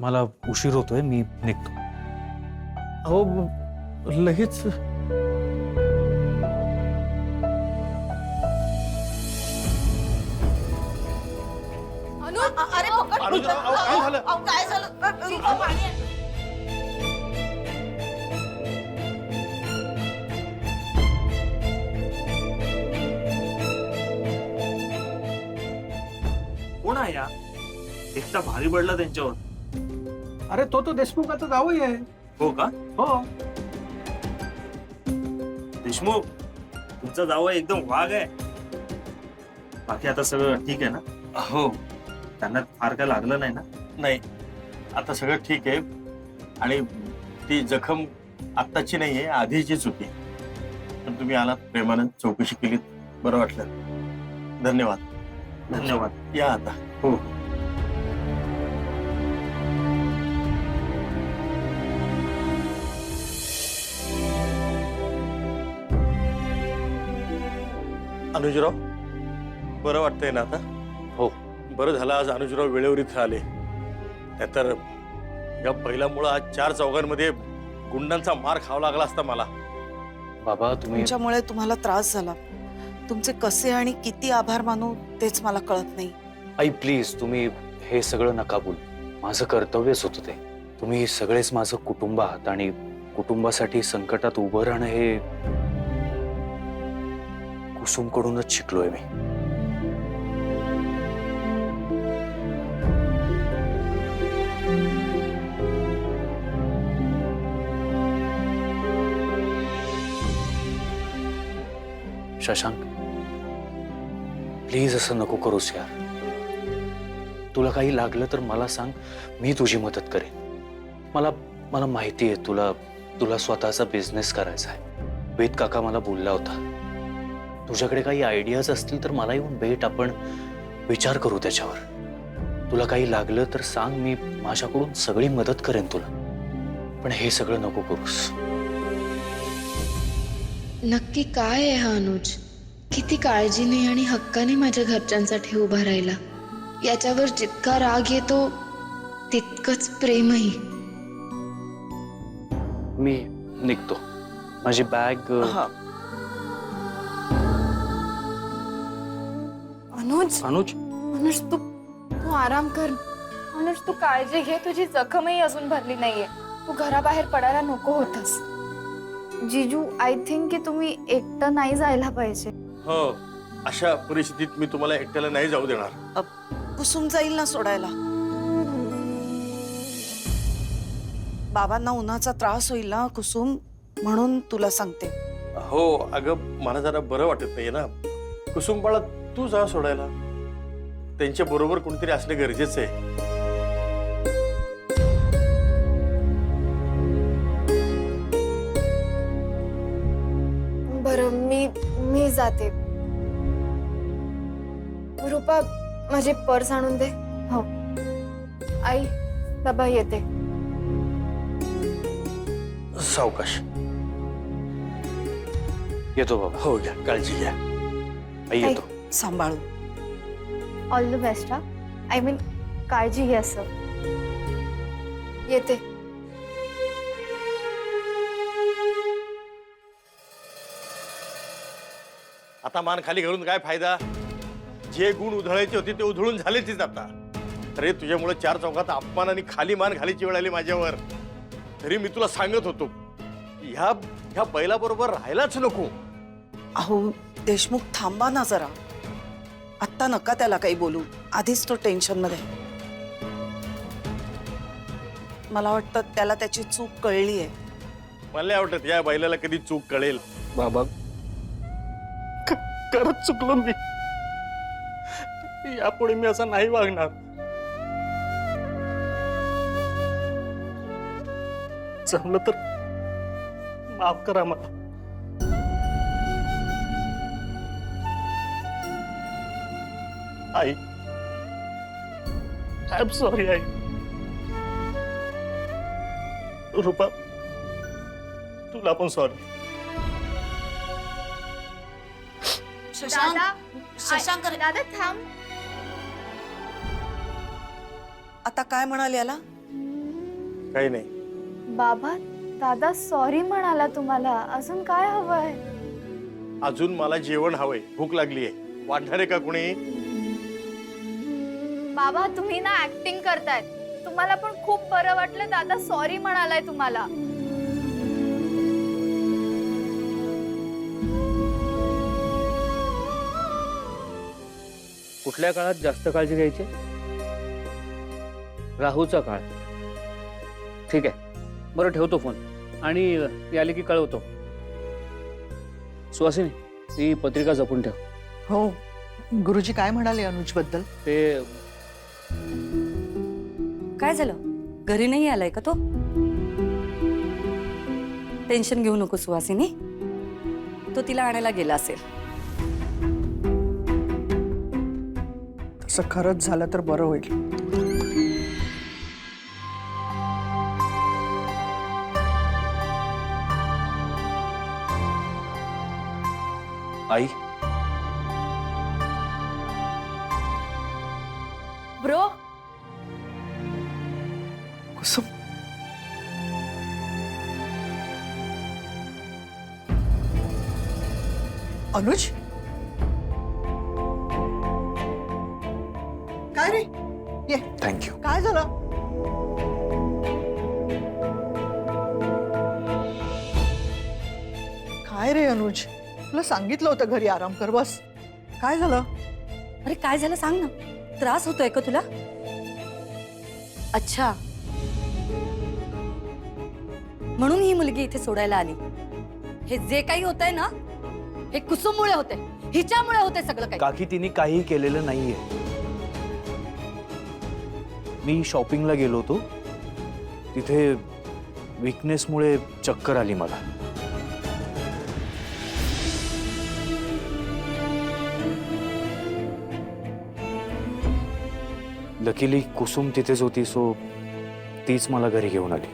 मला उशीर होतोय, मी निघतो. अहो लगेच अरे पकड. अनुज, अहो, काय झालं? अहो, काय झालं? इथं पाणी आहे. कोण आहे या? एकटा भारी पडला त्यांच्यावर. अरे तो देशमुखाचा जावई आहे. हो का? हो. देशमुख, तुमचा जावई एकदम वाघ आहे. बाकी आता सगळं ठीक आहे ना? हो. त्यांना फार काय लागलं नाही ना? नाही, आता सगळं ठीक आहे. आणि ती जखम आत्ताची नाही आहे, आधीचीच होती. पण तुम्ही आलात, प्रेमानं चौकशी केलीत, बरं वाटलं. धन्यवाद. धन्यवाद. या आता. हो. अनुजराव, बरं वाटतंय ना आता? हो. बरं झालं आज अनुजराव वेळेवर इथं आले. नाहीतर या पहिल्यामुळं आज 4 चौघांमध्ये गुंडांचा मार खावा लागला असता मला. बाबा, तुम्ही तुमच्यामुळे तुम्हाला त्रास झाला. तुमचे कसे आणि किती आभार मानू तेच मला कळत नाही. आई प्लीज, तुम्ही हे सगळं नका बोल. माझं कर्तव्यच होतं ते. तुम्ही सगळेच माझं कुटुंब आहात आणि कुटुंबासाठी संकटात उभं राहणं हे कुसुमकडूनच शिकलोय मी. शशांक, प्लीज असं नको करूस यार. तुला काही लागलं तर मला सांग, मी तुझी मदत करेन. मला माहिती आहे तुला स्वतःचा बिझनेस करायचा आहे. वेद काका मला बोलला होता, तुझ्याकडे काही आयडियाज असतील तर मला येऊन भेट, आपण विचार करू त्याच्यावर. तुला काही लागलं तर सांग, मी माझ्याकडून सगळी मदत करेन तुला. पण हे सगळं नको करूस. नक्की काय आहे हा अनुज? किती काळजीने आणि हक्काने माझ्या घरच्यांसाठी उभा राहिला. याच्यावर जितका राग येतो तितकंच प्रेमही. मी निघतो. माझी बॅग. हा. अनुज, अनुज, अनुज तू आराम कर. अनुज तू काळजी घे, तुझी जखमही अजून भरली नाहीये. तू घराबाहेर पडायला नको होतस. जीजू, आय थिंक की तुम्ही एकटं नाही जायला पाहिजे. हो, अशा परिस्थितीत मी तुम्हाला एकट्याला नाही जाऊ देणार. कुसुम जाईल ना सोडायला. बाबांना उन्हाचा त्रास होईल ना कुसुम, म्हणून तुला सांगते. हो, अगं मला जरा बरं वाटत नाहीये ना. कुसुम बाळा, तू जा सोडायला. त्यांच्या बरोबर कोणतरी असणे गरजेचं आहे. बरं, मी जाते. रूपा, माझी पर्स आणून दे. हो आई, बाबा येते. सावकाश. येतो बाबा. हो, घ्या काळजी घ्या. आई येतो. सांभाळू. All the best. हा, आय मीन काळजी घे. असं येते. आता मान खाली घालून काय फायदा? जे गुण उधळायचे होते ते उधळून झालेच आता. अरे तुझ्यामुळे 4 चौघात अपमान आणि खाली मान घालायची वेळ आली माझ्यावर. तरी मी तुला सांगत होतो, ह्या बैलाबरोबर राहायलाच नको. अहो देशमुख, थांबा ना जरा. आत्ता नका त्याला काही बोलू. आधीच तो टेन्शन मध्ये. मला वाटतं त्याला त्याची चूक कळली आहे. मला नाही वाटत या बैलाला कधी चूक कळेल. बाबा, खरंच चुकलो मी. यापुढे मी असं नाही वागणार. जमलं तर माफ करा मला. आई, आय एम सॉरी आई. रूपा, तुला पण सॉरी. शशांक, दादा थांब. आता काय म्हणाल याला? काही नाही. बाबा दादा सॉरी म्हणाला तुम्हाला, अजून काय हवंय? अजून मला जेवण हवंय, भूक लागली आहे. वाढणार आहे का कुणी? बाबा तुम्ही ना ऍक्टिंग करताय. तुम्हाला पण खूप बरं वाटलं, दादा सॉरी म्हणालाय तुम्हाला. कुठल्या काळात जास्त काळजी घ्यायची? राहूचा काळ. ठीक आहे, बरं ठेवतो फोन आणि ती आली की कळवतो. सुहासिनी, ती पत्रिका जपून ठेव. हो. गुरुजी काय म्हणाले अनुज बद्दल? ते काय झालं? घरी नाही आलाय का तो? टेन्शन घेऊ नको सुहासिनी, तो तिला आणायला गेला असेल. तसं खरंच झालं तर बरं होईल. आई, ब्रो, कुसुम, अनुज, काय रे? ये. थँक्यू. काय झालं? काय रे अनुज, तुला सांगितलं होतं घरी आराम कर. बस. काय झालं? अरे काय झालं सांग ना. त्रास होतोय का तुला? अच्छा, म्हणून ही मुलगी इथे सोडायला आली. हे जे काही होतंय ना, हे कुसुममुळे होते, हिच्यामुळे होते सगळं काही. काकी, तिने काही केलेलं नाहीये. मी शॉपिंगला गेलो होतो, तिथे विकनेसमुळे चक्कर आली मला. लकीली कुसुम तिथेच होती, सो तीच मला घरी घेऊन आली.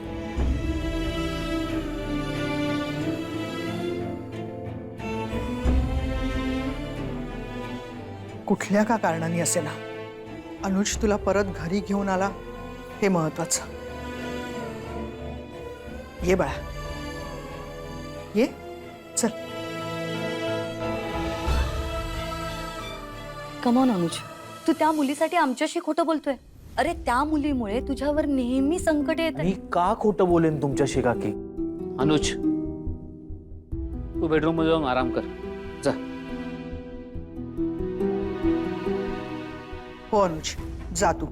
कुठल्या का कारणाने असे ना, अनुज तुला परत घरी घेऊन आला हे महत्वाचं. ये बाळा, ये. चल. कमॉन अनुज, तू त्या मुलीसाठी आमच्याशी खोटं बोलतोय. अरे त्या मुलीमुळे तुझ्यावर नेहमी संकट येत. मी का खोटं बोलेन तुमच्याशी काकी? अनुज, तू बेडरूम मध्ये जाऊन आराम कर जा. हो अनुज, जा तू.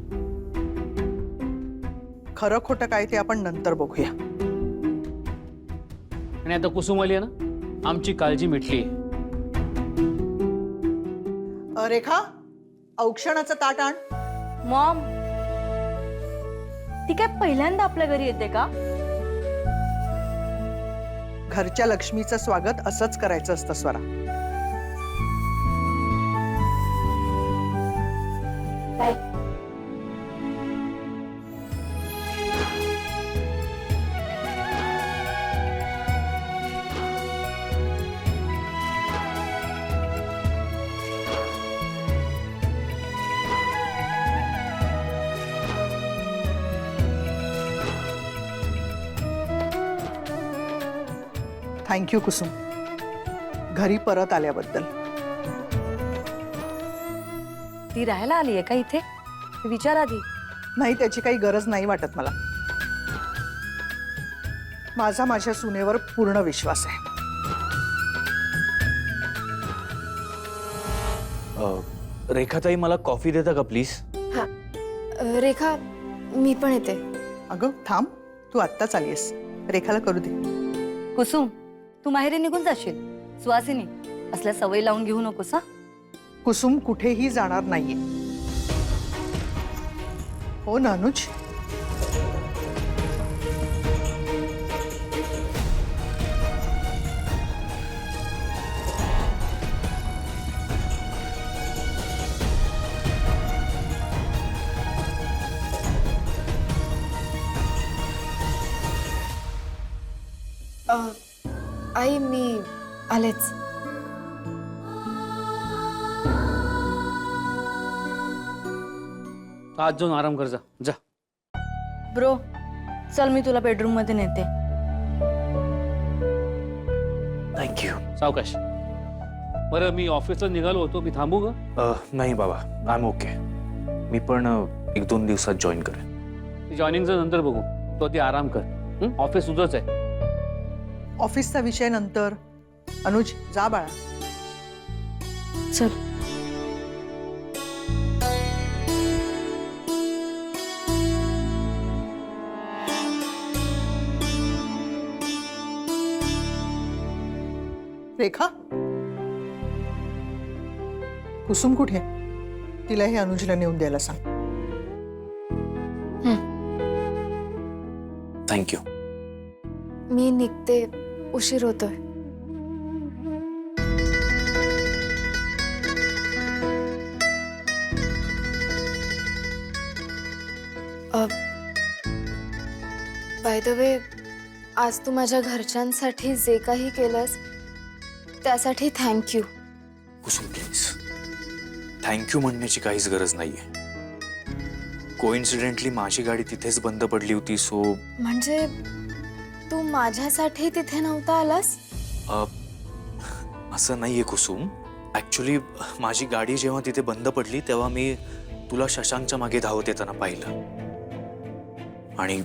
खरं खोटं काय ते आपण नंतर बघूया. आणि आता कुसुम आली आहे ना, आमची काळजी मिटली. रेखा, औक्षणाचं ताट आण. मॉम, ती काय पहिल्यांदा आपल्या घरी येते का? घरच्या लक्ष्मीचं स्वागत असंच करायचं असतं स्वरा. थँक्यू कुसुम, घरी परत आल्याबद्दल. ती राहायला आली आहे का इथे? विचार आधी. नाही, त्याची काही गरज नाही वाटत मला. माझ्या सुनेवर पूर्ण विश्वास आहे. रेखाताई, मला कॉफी देता का प्लीज? रेखा, मी पण येते. अगं थांब, तू आत्ताच आलीस. रेखाला करू दे. कुसुम, तू माहेरी निघून जाशील. सुहासिनी, असल्या सवयी लावून घेऊ नकोस हा. कुसुम कुठेही जाणार नाहीये. हो ना अनुज? आई, मी आलेच. आज जाऊन आराम कर जा. जा. ब्रो, चल मी तुला बेडरूम मध्ये नेते. थँक्यू. सावकाश. बरं मी ऑफिसला निघालो होतो, मी थांबू का? नाही बाबा, आय एम ओके. मी पण 1-2 दिवसात जॉईन करेन. जॉईनिंगचं नंतर बघू, तो ती आराम कर. ऑफिस तुझंच आहे. ऑफिसचा विषय नंतर. अनुज जा बाळा. चल. रेखा, कुसुम कुठे? तिला हे अनुजला नेऊन द्यायला सांग. थँक्यू. मी निघते, उशीर होतोय. बाय द वे, आज तू माझ्या घरच्यांसाठी जे काही केलंस त्यासाठी थँक्यू. कुसुम प्लीज, थँक्यू म्हणण्याची काहीच गरज नाहीये. कोइन्सिडेंटली माझी गाडी तिथेच बंद पडली होती, सो म्हणजे तू माझ्यासाठी तिथे नव्हता आलास? असं नाहीये कुसुम. ऍक्च्युली माझी गाडी जेव्हा तिथे बंद पडली तेव्हा मी तुला शशांकच्या मागे धावत येताना पाहिलं आणि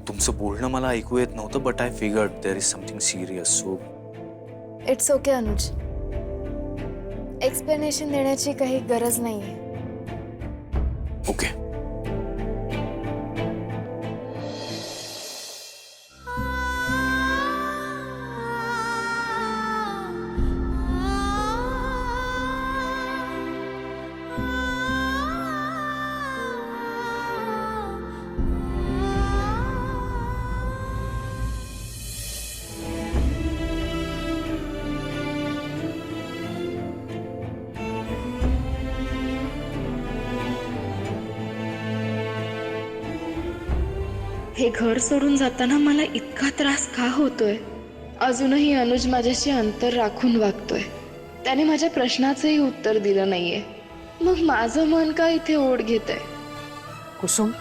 तुमचं बोलणं मला ऐकू येत नव्हतं, but I figured there is something serious. So it's okay Anuj, explanation देण्याची काही गरज नाहीये. ओके. हे घर सोडून जाताना मला इतका त्रास का होतोय? अजूनही अनुज माझ्याशी अंतर राखून वागतोय. त्याने माझ्या प्रश्नाचंही उत्तर दिलं नाहीये. मग माझं मन का इथे ओढ घेतंय? कुसुम,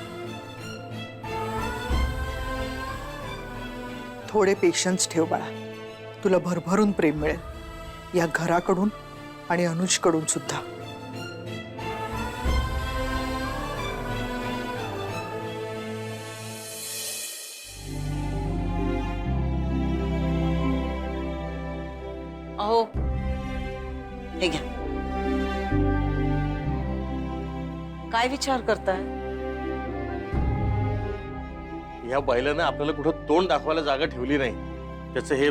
थोडे पेशन्स ठेव बाळा. तुला भरभरून प्रेम मिळेल, या घराकडून आणि अनुजकडून सुद्धा. अहो, हे घ्या. काय विचार करताय? या बैलानं आपल्याला कुठं तोंड दाखवायला जागा ठेवली नाही. त्याचं हे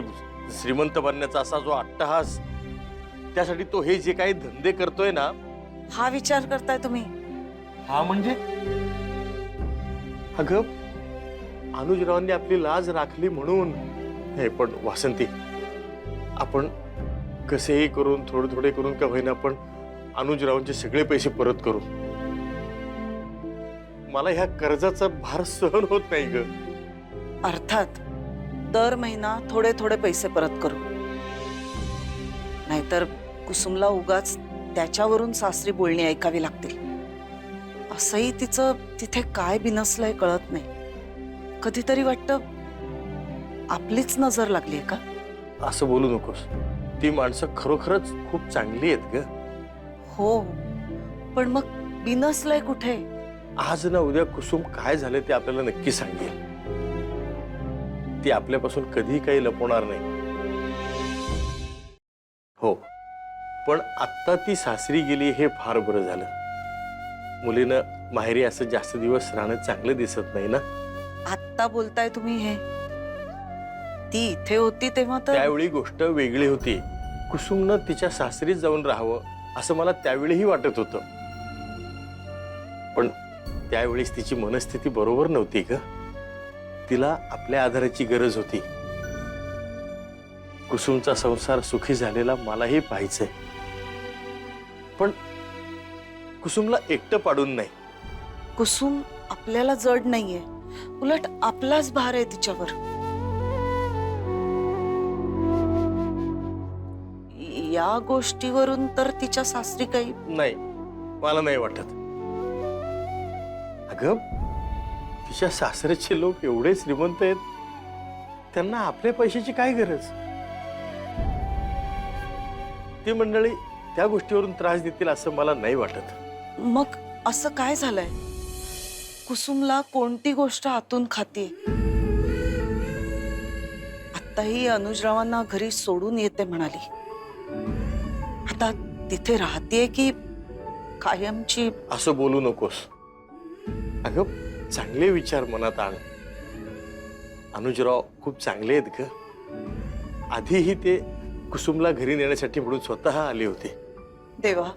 श्रीमंत बनण्याचा असा जो अट्टहास, त्यासाठी तो हे जे काही धंदे करतोय ना. हा विचार करताय तुम्ही? हा म्हणजे अगं, अनुजरावांनी आपली लाज राखली म्हणून. हे पण वासंती, आपण कसेही करून थोडे थोडे करून का होईना आपण अनुजरावांचे सगळे पैसे परत करू. मला ह्या कर्जाचा भार सहन होत नाही ग. अर्थात दर महिना थोडे थोडे पैसे परत करू. नाहीतर कुसुमला उगाच त्याच्यावरून सासरी बोलणी ऐकावी लागतील. असंही तिचं तिथे काय बिनसलंय कळत नाही. कधीतरी वाटतं आपलीच नजर लागलीये का? असं बोलू नकोस. ती माणसं खरोखरच खूप चांगली आहेत ग. हो, पण मग बिनसलंय कुठे? आज ना उद्या कुसुम काय झाले ते आपल्याला नक्की सांगेल. ती आपल्यापासून कधी काही लपवणार नाही. हो, पण आत्ता ती सासरी गेली हे फार बरं झालं. मुलीनं माहेरी असं जास्त दिवस राहणं चांगलं दिसत नाही ना. आत्ता बोलताय तुम्ही हे? ती इथे होती तेव्हा तर त्यावेळी गोष्ट वेगळी होती. कुसुमनं तिच्या सासरीच जाऊन राहावं असं मला त्यावेळीही वाटत होतं. पण त्यावेळेस तिची मनस्थिती बरोबर नव्हती ग. तिला आपल्या आधाराची गरज होती. कुसुमचा संसार सुखी झालेला मलाही पाहायचंय, पण कुसुमला एकटं पाडून नाही. कुसुम आपल्याला जड नाहीये, उलट आपलाच भार आहे तिच्यावर. या गोष्टीवरून तर तिच्या सासरी काही नाही, मला नाही वाटत. अगं, तिच्या सासऱ्याचे लोक एवढे श्रीमंत आहेत, त्यांना आपल्या पैशाची काय गरज? ती मंडळी त्या गोष्टीवरून त्रास देतील असं मला नाही वाटत. मग असं काय झालंय? कुसुमला कोणती गोष्ट आतून खातीये? आत्ताही अनुजरावांना घरी सोडून येते म्हणाली. आता तिथे राहतेय की कायमची? असं बोलू नकोस अगं. चांगले विचार मनात आण. अनुजराव खूप चांगले आहेत ग. आधीही ते कुसुमला घरी नेण्यासाठी म्हणून स्वतः आले होते. देवा,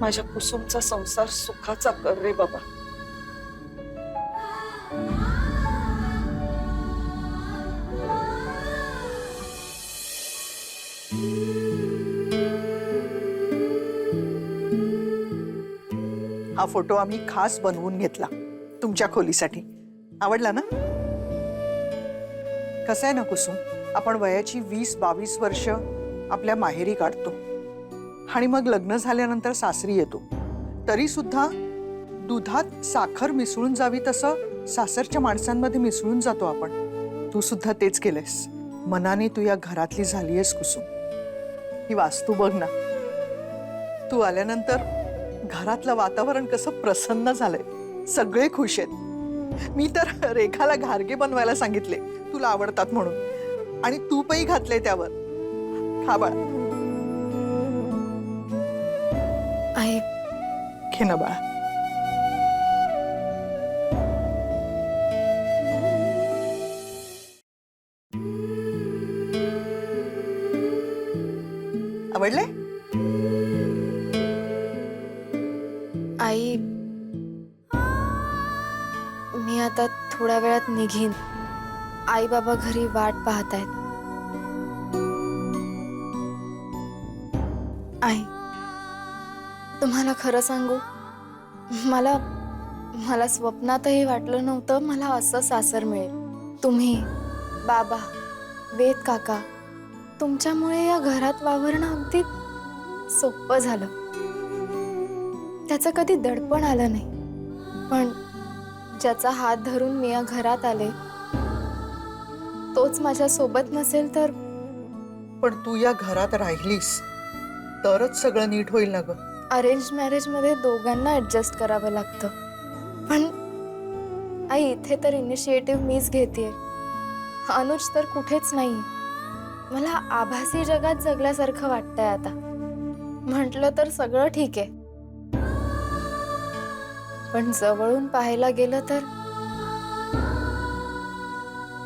माझ्या कुसुमचा संसार सुखाचा कर रे बाबा. हा फोटो आम्ही खास बनवून घेतला तुमच्या खोलीसाठी. आवडला ना? कसं आहे ना कुसुम, आपण वयाची 20-22 वर्ष आपल्या माहेरी काढतो आणि मग लग्न झाल्यानंतर सासरी येतो. तरी सुद्धा दुधात साखर मिसळून जावी तसं सासरच्या माणसांमध्ये मिसळून जातो आपण. तू सुद्धा तेच केलंयस. मनाने तू या घरातली झालीयस कुसुम. ही वास्तू बघ ना. तू आल्यानंतर घरातलं वातावरण कसं प्रसन्न झालंय. सगळे खुश आहेत. मी तर रेखाला घारगे बनवायला सांगितले, तुला आवडतात म्हणून, आणि तूपही घातले त्यावर. खा बाळा. आई, घे ना बाळा. आवडले? आई, मी आता थोड्या वेळात निघीन. आई बाबा घरी वाट पाहतायत. आई, तुम्हाला खरं सांगू, मला स्वप्नातही वाटलं नव्हतं मला असं सासर मिळेल. तुम्ही, बाबा, वेद काका, तुमच्यामुळे या घरात वावरणं अगदी सोपं झालं. त्याचं कधी दडपण आलं नाही. पण ज्याचा हात धरून मी या घरात आले तोच माझ्या सोबत नसेल तर? पण तू या घरात राहिलीस तरच सगळं नीट होईल ना ग. अरेंज मॅरेज मध्ये दोघांना ऍडजस्ट करावं लागतं. पण आई, इथे तर इनिशिएटिव्ह मीच घेतेय. अनुज तर कुठेच नाही. मला आभासी जगात जगल्यासारखं वाटतंय आता. म्हटलं तर सगळं ठीक आहे, पण जवळून पाहायला गेलं तर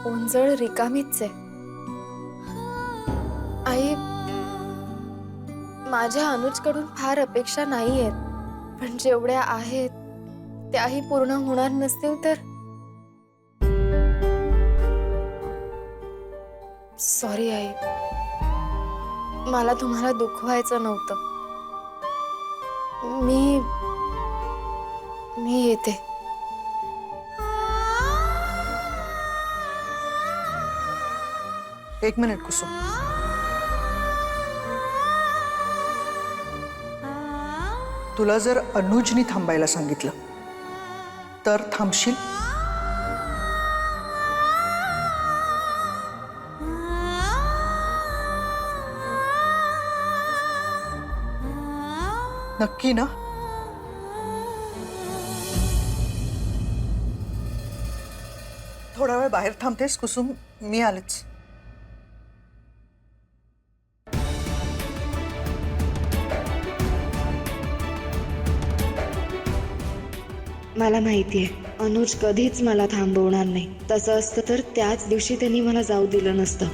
ओंजळ रिकामीच आहे. आई, माझ्या अनुजकडून फार अपेक्षा नाही आहेत, पण जेवढ्या आहेत त्याही पूर्ण होणार नसतील तर? सॉरी आई, मला तुम्हाला दुखवायचं नव्हतं. मी येते. एक मिनिट कुसुम. तुला जर अनुजनी थांबायला सांगितलं तर थांबशील? नक्की ना? थोडा वेळ बाहेर थांबतेस कुसुम? मी आलेच. मला माहितीये अनुज कधीच मला थांबवणार नाही. तसं असतं तर त्याच दिवशी त्यांनी मला जाऊ दिलं नसतं.